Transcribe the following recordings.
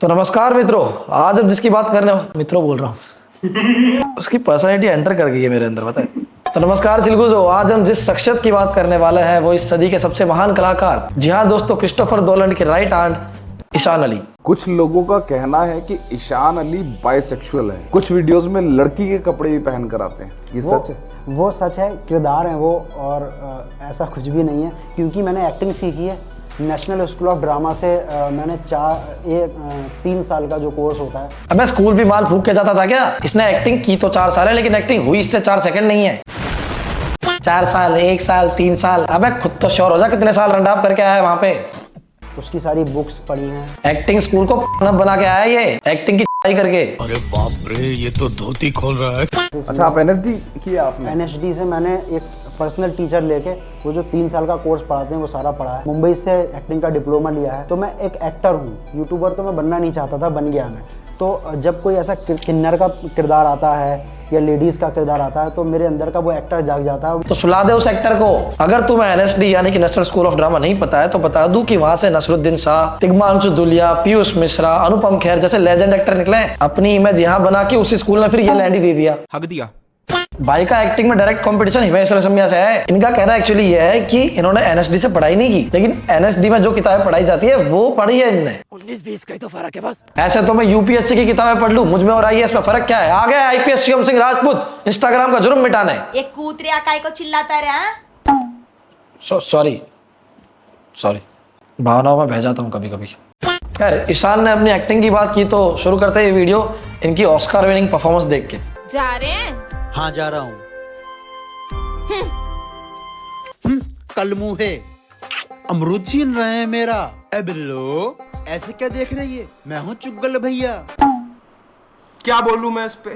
तो नमस्कार मित्रों, आज हम जिसकी बात कर रहे हो, मित्रों बोल रहा हूँ उसकी पर्सनैलिटी एंटर कर गई है मेरे अंदर, पता है। तो नमस्कार सिलगुजो, आज हम जिस शख्सियत की बात करने वाले हैं वो इस सदी के सबसे महान कलाकार, जी हाँ दोस्तों, क्रिस्टोफर नोलन के राइट हैंड ईशान अली। कुछ लोगों का कहना है कि ईशान अली बाइसेक्सुअल है। कुछ वीडियोस में लड़की के कपड़े भी पहन कर आते हैं, ये सच है? वो सच है, किरदार है वो, और ऐसा कुछ भी नहीं है, क्योंकि मैंने एक्टिंग सीखी है नेशनल स्कूल ऑफ ड्रामा से। मैंने 3 साल का जो कोर्स होता है। अब मैं स्कूल भी माल फूक के जाता था क्या? इसने एक्टिंग की तो 4 साल है, लेकिन एक्टिंग हुई इससे 4 सेकंड नहीं है। 4 साल, 1 साल, 3 साल। अबे खुद तो श्योर हो जा कितने साल रंडाप करके आया है वहां पे। उसकी सारी बुक्स पढ़ी हैं। एक्टिंग स्कूल को बना के आया ये, एक्टिंग की करके। अरे बाप रे, ये तो धोती खोल रहा है। अच्छा, आप एनएसडी किया आपने? एनएसडी से मैंने एक पर्सनल टीचर लेके वो जो 3 साल का कोर्स पढ़ाते हैं वो सारा पढ़ा है। मुंबई से एक्टिंग का डिप्लोमा लिया है। तो मैं एक एक्टर हूँ, यूट्यूबर तो मैं बनना नहीं चाहता था, बन गया मैं। तो जब कोई ऐसा किन्नर का किरदार आता है या लेडीज का किरदार आता है तो मेरे अंदर का वो एक्टर जाग जाता है। तो सुला दे उस एक्टर को। अगर तुम्हें एनएसडी यानी कि नेशनल स्कूल ऑफ ड्रामा नहीं पता है तो बता दूं कि वहां से नसरुद्दीन शाह, तिग्मांशु धुलिया, पीयूष मिश्रा, अनुपम खेर जैसे लेजेंड एक्टर निकले। अपनी इमेज यहाँ बना के उसी स्कूल ने फिर ये लैंड ही दे दिया, हक दिया। भाई का एक्टिंग में डायरेक्ट कंपटीशन हिमेश रेशमिया से है। इनका कहना एक्चुअली ये है कि इन्होंने एनएसडी से पढ़ाई नहीं की, लेकिन एनएसडी में जो किताबें पढ़ाई जाती है वो पढ़ी है इनने। 19-20 का ही तो फर्क है बस। ऐसे तो मैं यूपीएससी की किताबें पढ़ लूं, मुझ में और आईएएस में फर्क क्या है? आ गया आईपीएस शिवम सिंह राजपूत इंस्टाग्राम का जुर्म मिटाने। एक कूतरे काय को चिल्लाता रहा। सॉरी, भावनाओं में बह जाता हूँ कभी कभी। खैर, ईशान ने अपनी एक्टिंग की बात की तो शुरू करते हैं ये वीडियो इनकी ऑस्कार विनिंग परफॉर्मेंस देख के। जा रहे हैं? हाँ जा रहा हूँ। कल मुँह है, अमरूद छीन रहे हैं मेरा। ए बिल्लो, ऐसे क्या देख रही है? मैं हूँ चुगल भैया। क्या बोलूं मैं इस पे?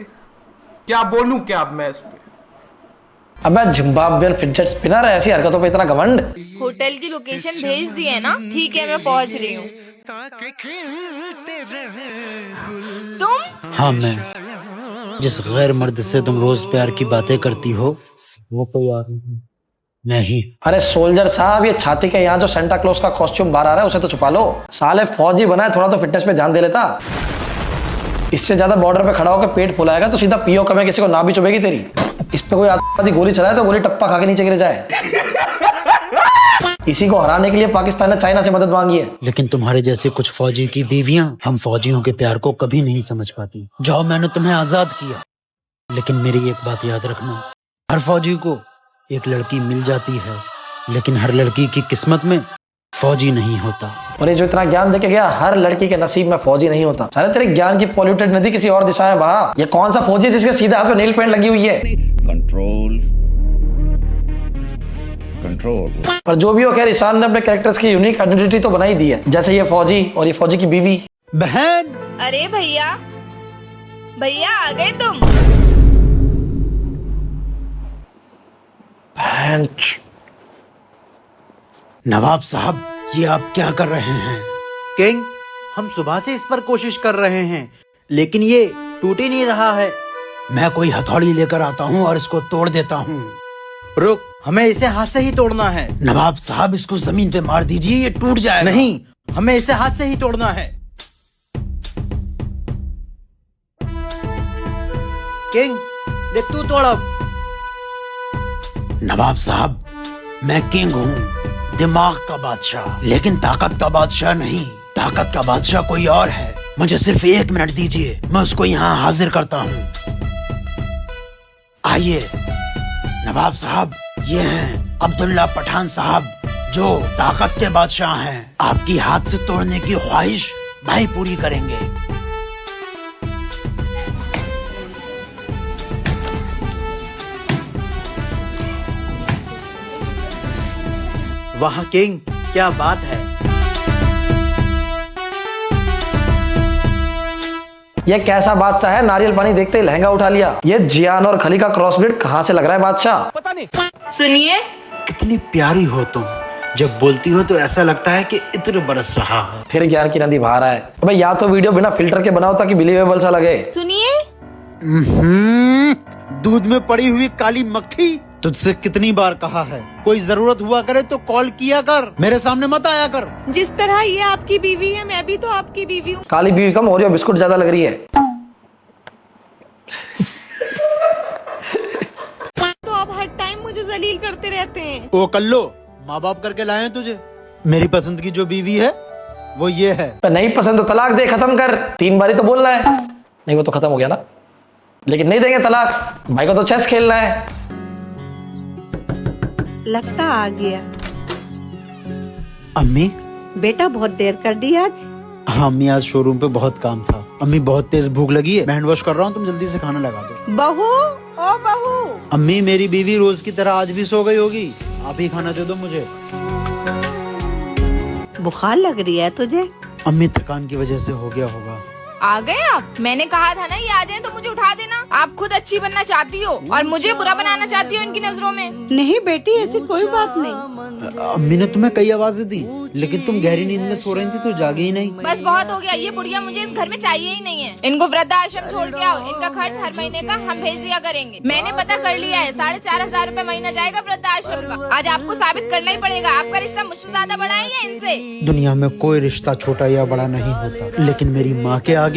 क्या बोलूं क्या अब मैं इस पे? अबे जिम्बाब्वियन फिडजेट स्पिनर, ऐसी हरकतों पे इतना घमंड? होटल की लोकेशन भेज दी है ना? ठीक है, मैं पहुंच रही हूँ। तुम? हाँ, मैं जिस गैर मर्द से तुम रोज प्यार की बातें करती हो वो कोई और नहीं। अरे सोल्जर साहब, ये छाती के यहाँ जो सेंटा क्लॉज का कॉस्ट्यूम बाहर आ रहा है उसे तो छुपा लो। साले फौजी बना है, थोड़ा तो फिटनेस पे ध्यान दे लेता। इससे ज्यादा बॉर्डर पे खड़ा होकर पेट फुलाएगा तो सीधा पीओ कमे किसी को ना भी चुभेगी तेरी। इस पे कोई आतंकवादी गोली चलाए तो गोली टप्पा खा के नीचे गिर जाए। इसी को हराने के लिए पाकिस्तान ने चाइना से मदद मांगी है। लेकिन तुम्हारे जैसे कुछ फौजी की बीवियां हम फौजियों के प्यार को कभी नहीं समझ पाती। जाओ, मैंने तुम्हें आजाद किया, लेकिन मेरी एक बात याद रखना, हर फौजी को एक लड़की मिल जाती है, लेकिन हर लड़की की किस्मत में फौजी नहीं होता। और ये जो इतना ज्ञान देके गया, हर लड़की के नसीब में फौजी नहीं होता। साले तेरे ज्ञान की पॉल्यूटेड नदी किसी और दिशा में बहा। ये कौन सा फौजी जिसके सीधे हाथ में नील पेंट लगी हुई है? कंट्रोल। पर जो भी हो, खैर ईशान ने अपने कैरेक्टर्स की यूनिक आइडेंटिटी तो बना ही दी है, जैसे ये फौजी और ये फौजी की बीवी। बहन! अरे भैया, भैया आ गए तुम? नवाब साहब, ये आप क्या कर रहे हैं? किंग, हम सुबह से इस पर कोशिश कर रहे हैं, लेकिन ये टूट ही नहीं रहा है। मैं कोई हथौड़ी लेकर आता हूँ और इसको तोड़ देता हूँ। रुक, हमें इसे हाथ से ही तोड़ना है। नवाब साहब, इसको जमीन पे मार दीजिए, ये टूट जाएगा। नहीं, हमें इसे हाथ से ही तोड़ना है। किंग, ले तू तोड़ अब। नवाब साहब, मैं किंग हूँ, दिमाग का बादशाह, लेकिन ताकत का बादशाह नहीं। ताकत का बादशाह कोई और है। मुझे सिर्फ 1 मिनट दीजिए, मैं उसको यहाँ हाजिर करता हूँ। आइए नवाब साहब, ये हैं अब्दुल्ला पठान साहब, जो ताकत के बादशाह हैं। आपकी हाथ से तोड़ने की ख्वाहिश भाई पूरी करेंगे। वाह किंग, क्या बात है। ये कैसा बादशाह है, नारियल पानी देखते ही लहंगा उठा लिया। ये जियान और खली का क्रॉसब्रीड कहाँ से लग रहा है बादशाह? पता नहीं। सुनिए, कितनी प्यारी हो तुम, जब बोलती हो तो ऐसा लगता है कि इत्र बरस रहा है। फिर ज्ञान की नदी बहा रहा है। अबे या तो वीडियो बिना फिल्टर के बनाओ ताकि बिलीवेबल सा लगे। सुनिए। दूध में पड़ी हुई काली मक्खी, तुझसे कितनी बार कहा है, कोई जरूरत हुआ करे तो कॉल किया कर, मेरे सामने मत आया कर। जिस तरह ये आपकी बीवी है, मैं भी तो आपकी बीवी हूँ। काली बीवी कम हो रही हो, बिस्कुट ज्यादा लग रही है। तो आप हर टाइम मुझे जलील करते रहते हैं। ओ कल्लो, माँ बाप करके लाए हैं तुझे। मेरी पसंद की जो बीवी है वो ये है। नहीं पसंद तो तलाक दे, खत्म कर। 3 बारी तो बोलना है। नहीं वो तो खत्म हो गया ना, लेकिन नहीं देंगे तलाक। भाई को तो चेस खेलना है। लगता आ गया। अम्मी? बेटा बहुत देर कर दी आज। हाँ अम्मी, आज शोरूम पे बहुत काम था। अम्मी बहुत तेज भूख लगी है, मैं हैंड वॉश कर रहा हूँ, तुम जल्दी से खाना लगा दो। बहू, ओ बहू। अम्मी मेरी बीवी रोज की तरह आज भी सो गई होगी, आप ही खाना दे दो मुझे। बुखार लग रही है तुझे? अम्मी थकान की वजह से हो गया होगा। आ गए आप? मैंने कहा था ना ये आ जाए तो मुझे उठा देना। आप खुद अच्छी बनना चाहती हो और मुझे बुरा बनाना चाहती हो इनकी नजरों में। नहीं बेटी, ऐसी कोई बात नहीं। अम्मी ने तुम्हें कई आवाजें दी, लेकिन तुम गहरी नींद में सो रही थी तो जागी ही नहीं। बस बहुत हो गया, ये बुढ़िया मुझे इस घर में चाहिए ही नहीं है। इनको वृद्धाश्रम छोड़ के आओ, इनका खर्च हर महीने का हम भेज दिया करेंगे। मैंने पता कर लिया है, 4,500 रुपए महीना जाएगा वृद्धाश्रम का। आज आपको साबित करना ही पड़ेगा, आपका रिश्ता मुझसे ज्यादा बड़ा है या इनसे। दुनिया में कोई रिश्ता छोटा या बड़ा नहीं होता, लेकिन मेरी माँ के आगे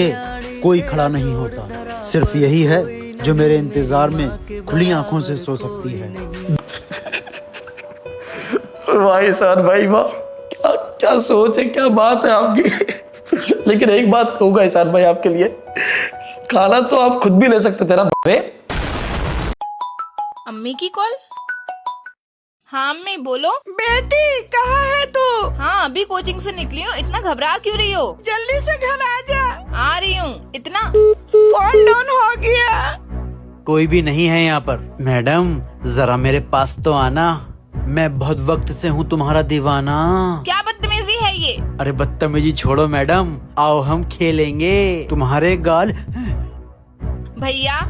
कोई खड़ा नहीं होता। सिर्फ यही है जो मेरे इंतजार में खुली आंखों से सो सकती है। भाई साहब, भाई वाह, क्या क्या सोच है, क्या बात है आपकी। लेकिन एक बात कहूंगा ईशान भाई आपके लिए, खाना तो आप खुद भी ले सकते थे ना। अम्मी की कॉल। हाँ अम्मी बोलो। बेटी कहाँ है तू? हाँ अभी कोचिंग से निकली हूँ, इतना घबरा क्यों रही हो? जल्दी से घर आ जा। आ रही हूँ। इतना फोन डाउन हो गया। कोई भी नहीं है यहाँ पर। मैडम जरा मेरे पास तो आना, मैं बहुत वक्त से हूँ तुम्हारा दीवाना। क्या बदतमीजी है ये? अरे बदतमीजी छोड़ो मैडम, आओ हम खेलेंगे। तुम्हारे गाल। भैया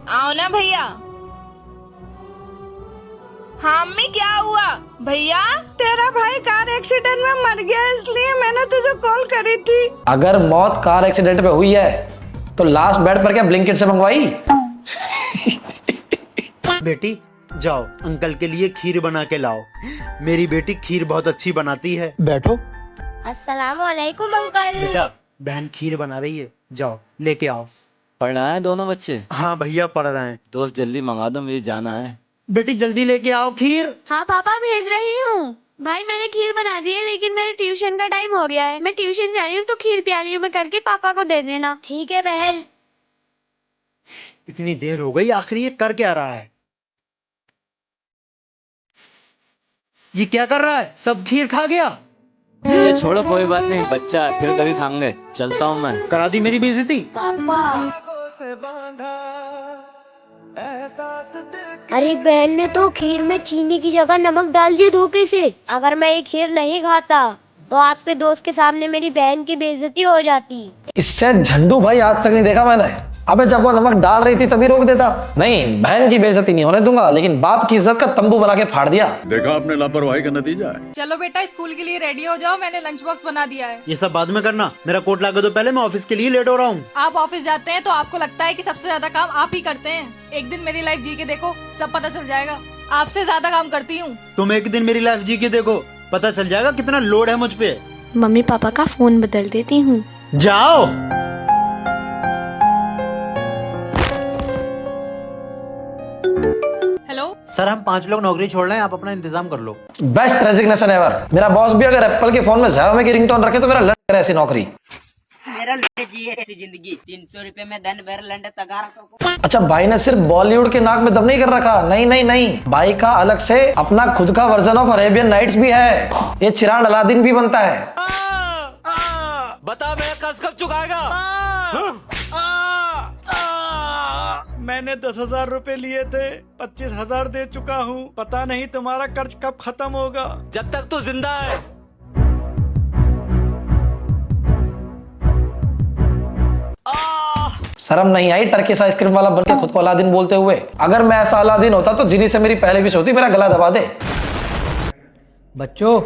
आओ ना भैया। हाँ अम्मी क्या हुआ? भैया तेरा भाई कार एक्सीडेंट में मर गया, इसलिए मैंने तुझे कॉल करी थी। अगर मौत कार एक्सीडेंट पे हुई है तो लास्ट बेड पर क्या ब्लिंकिट से मंगवाई? बेटी जाओ अंकल के लिए खीर बना के लाओ, मेरी बेटी खीर बहुत अच्छी बनाती है। बैठो। अस्सलामुअलैकुम अंकल। बेटा बहन खीर बना रही है, जाओ लेके आओ। पढ़ रहे हैं दोनों बच्चे? हाँ भैया पढ़ रहे हैं। दोस्त जल्दी मंगा दो, मुझे जाना है। बेटी जल्दी लेके आओ खीर। हाँ पापा भेज रही हूँ। भाई मैंने खीर बना दी है, लेकिन मेरे ट्यूशन का टाइम हो गया है। मैं ट्यूशन जा रही हूँ, तो खीर प्याली में करके पापा को दे देना। ठीक है बहन। इतनी देर हो गई, आखिर ये कर क्या रहा है? ये क्या कर रहा है? सब खीर खा गया। ये छोड़ो कोई बात नहीं, बच्चा है, फिर कभी खाएंगे। चलता हूँ मैं। करा दी मेरी बेइज्जती। पापा अरे बहन ने तो खीर में चीनी की जगह नमक डाल दिया धोखे से। अगर मैं ये खीर नहीं खाता तो आपके दोस्त के सामने मेरी बहन की बेइज्जती हो जाती। इससे झंडू भाई आज तक नहीं देखा मैंने। अबे जब वो नमक डाल रही थी तभी रोक देता। नहीं, बहन की बेइज्जती नहीं होने दूंगा, लेकिन बाप की इज्जत का तंबू बना के फाड़ दिया। देखा आपने लापरवाही का नतीजा है। चलो बेटा स्कूल के लिए रेडी हो जाओ, मैंने लंच बॉक्स बना दिया है। ये सब बाद में करना, मेरा कोट ला के दो पहले, मैं ऑफिस के लिए लेट हो रहा हूँ। आप ऑफिस जाते हैं तो आपको लगता है कि सबसे ज्यादा काम आप ही करते हैं। एक दिन मेरी लाइफ जी के देखो, सब पता चल जाएगा। आपसे ज्यादा काम करती हूँ। तुम एक दिन मेरी लाइफ जी के देखो, पता चल जाएगा कितना लोड है मुझ पे। मम्मी पापा का फोन बदल देती हूँ। जाओ। हेलो सर, हम 5 लोग नौकरी छोड़ रहे हैं, आप अपना इंतजाम कर लो। Best resignation ever. मेरा बॉस भी अगर एप्पल के फोन में ज़ायोमी की रिंगटोन रखे तो मेरा लड़ करे ऐसी नौकरी। मेरा ऐसी जिंदगी 300 रुपए में दिन भर लंडे तगारा। अच्छा, भाई ने सिर्फ बॉलीवुड के नाक में दम नहीं कर रखा। नहीं नहीं नहीं, भाई का अलग से अपना खुद का वर्जन ऑफ अरेबियन नाइट्स भी है। ये चिराग अलादीन भी बनता है। बता मेरा कर्ज कब चुकाएगा? मैंने 10,000 रुपए लिए थे, 25,000 दे चुका हूँ। पता नहीं तुम्हारा कर्ज कब खत्म होगा। जब तक तू जिंदा है। शर्म नहीं आई टर्किश आइसक्रीम वाला बनके खुद को अलादीन बोलते हुए? अगर मैं ऐसा अलादीन होता तो जिनी से मेरी पहले विश होती मेरा गला दबा दे। बच्चों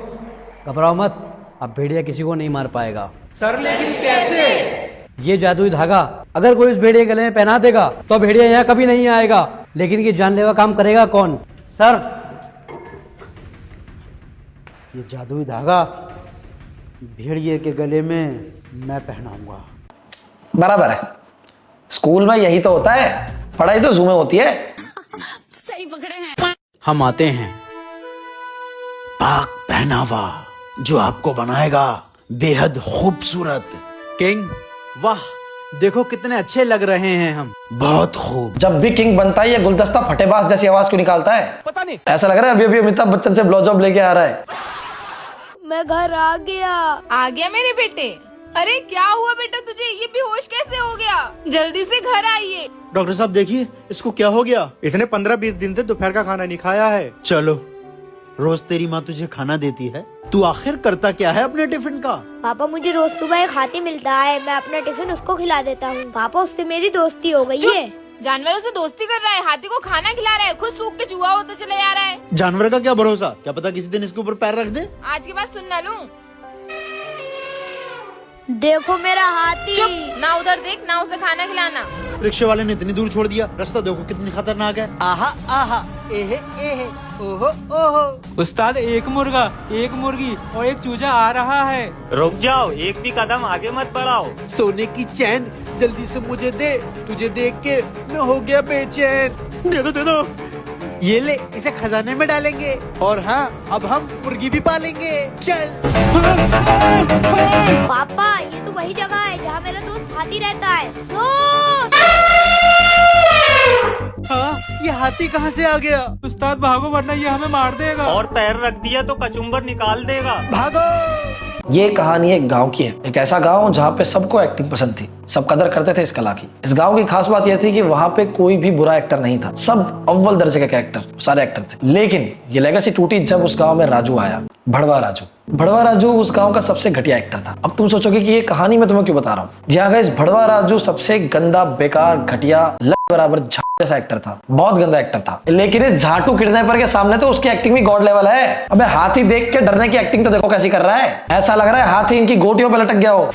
घबराओ मत, अब भेड़िया किसी को नहीं मार पाएगा। सर लेकिन कैसे? ये जादुई धागा अगर कोई इस भेड़िया गले में पहना देगा तो भेड़िया यहाँ कभी नहीं आएगा, लेकिन ये जानलेवा काम करेगा कौन? सर ये जादुई धागा भेड़िए के गले में मैं पहनाऊंगा। बराबर है, स्कूल में यही तो होता है, पढ़ाई तो जू में होती है। सही पकड़े हैं। हम आते हैं पाक पहनावा जो आपको बनाएगा बेहद खूबसूरत। किंग वाह, देखो कितने अच्छे लग रहे हैं हम, बहुत खूब। जब भी किंग बनता है ये गुलदस्ता फटेबाज जैसी आवाज क्यों निकालता है? पता नहीं, ऐसा लग रहा है अभी अभी अमिताभ बच्चन से ब्लो जॉब लेके आ रहा है। मैं घर आ गया। आ गया मेरे बेटे? अरे क्या हुआ बेटा तुझे, ये बेहोश कैसे हो गया? जल्दी से घर आइए। डॉक्टर साहब देखिए इसको क्या हो गया। इसने 15-20 दिन से दोपहर का खाना नहीं खाया है। चलो, रोज तेरी माँ तुझे खाना देती है, तू आखिर करता क्या है अपने टिफिन का? पापा मुझे रोज सुबह एक हाथी मिलता है, मैं अपना टिफिन उसको खिला देता हूँ। पापा उससे मेरी दोस्ती हो गई है। जानवरों से दोस्ती कर रहा है, हाथी को खाना खिला रहा है, खुद सूख के चूहा होता चला जा रहा है। जानवर का क्या भरोसा, क्या पता किसी दिन इसके ऊपर पैर रख दे। आज की बात सुन ना लूं। देखो मेरा हाथी। चुप, ना उधर देख ना उसे खाना खिलाना। रिक्शे वाले ने इतनी दूर छोड़ दिया, रास्ता देखो कितनी खतरनाक है। आहा आहा, एहे एहे, ओहो ओहो। उस्ताद एक मुर्गा, एक मुर्गी और एक चूजा आ रहा है। रुक जाओ, एक भी कदम आगे मत बढ़ाओ। सोने की चैन जल्दी से मुझे दे, तुझे देख के मैं हो गया बेचैन। दे दो दे दो। ये ले, इसे खजाने में डालेंगे और हाँ अब हम मुर्गी भी पालेंगे। चल। पापा ये तो वही जगह है जहाँ मेरा दोस्त हाथी रहता है। हाँ, ये हाथी कहाँ से आ गया? उस्ताद भागो वरना ये हमें मार देगा। और पैर रख दिया तो कचुम्बर निकाल देगा। भागो। ये कहानी एक गांव की है, एक ऐसा गांव जहाँ पे सबको एक्टिंग पसंद थी, सब कदर करते थे इस कला की। इस गांव की खास बात यह थी कि वहाँ पे कोई भी बुरा एक्टर नहीं था, सब अव्वल दर्जे के कैरेक्टर, सारे एक्टर थे। लेकिन ये लेगेसी टूटी जब उस गांव में राजू आया, भड़वा राजू। भड़वा राजू उस गांव का सबसे घटिया एक्टर था। अब तुम सोचोगे कि ये कहानी मैं तुम्हें क्यों बता रहा हूँ। जी हाँ गाइस, भड़वा राजू सबसे गंदा, बेकार, घटिया, बराबर जैसा एक्टर था, बहुत गंदा एक्टर था। लेकिन इस झाटू किडनैपर के सामने तो उसकी एक्टिंग भी गॉड लेवल है। अबे हाथी देख के डरने की एक्टिंग तो देखो कैसी कर रहा है, ऐसा लग रहा है हाथी इनकी गोटियों पे लटक गया हो।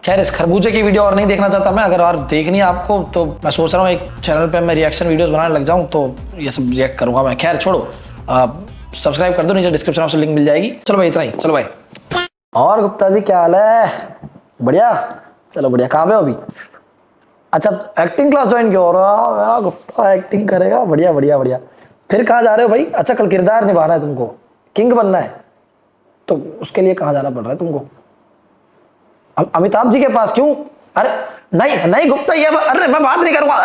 खैर, इस खरबूजे की वीडियो और नहीं देखना चाहता मैं, अगर और देखनी है आपको तो मैं सोच रहा हूँ एक चैनल पे मैं रिएक्शन वीडियोस बनाने लग जाऊँ, तो ये सब रिएक्ट करूंगा मैं। खैर छोड़ो, सब्सक्राइब कर दो, नीचे डिस्क्रिप्शन में लिंक मिल जाएगी। चलो भाई इतना ही, चलो भाई। और गुप्ता जी क्या हाल है? बढ़िया, चलो बढ़िया। कहाँ पे हो अभी? अच्छा, एक्टिंग क्लास ज्वाइन किया? और गुप्ता एक्टिंग करेगा, बढ़िया बढ़िया बढ़िया। फिर कहाँ जा रहे हो भाई? अच्छा, कल किरदार निभाना है तुमको, किंग बनना है, तो उसके लिए कहाँ जाना पड़ रहा है तुमको? अमिताभ जी के पास? क्यों? अरे नहीं नहीं गुप्ता, ये अरे मैं बात नहीं करूंगा।